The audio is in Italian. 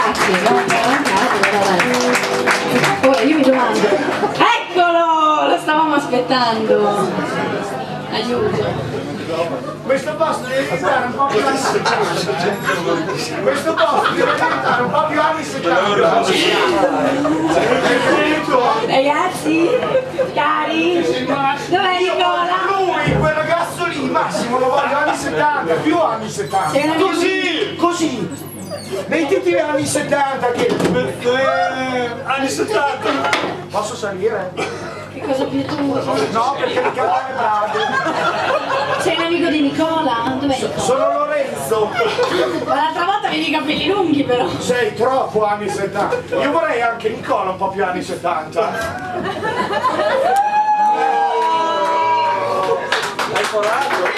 grazie, ora io mi domando, eccolo, lo stavamo aspettando, aiuto. Questo posto deve diventare un po' più anni 70. Questo posto deve diventare un po' più anni 70. Ragazzi, cari, dov'è Nicola? Lui, quel ragazzo lì, Massimo, lo voglio anni 70, più anni 70. Così. Nei titoli anni 70 che... anni 70. Posso salire? Che cosa più tu? No, perché mi cade le brade. Sei un amico di Nicola? Dov'è Nicola? Sono Lorenzo. Ma l'altra volta avevi i capelli lunghi però. Sei troppo anni 70. Io vorrei anche Nicola un po' più anni 70. Hai coraggio?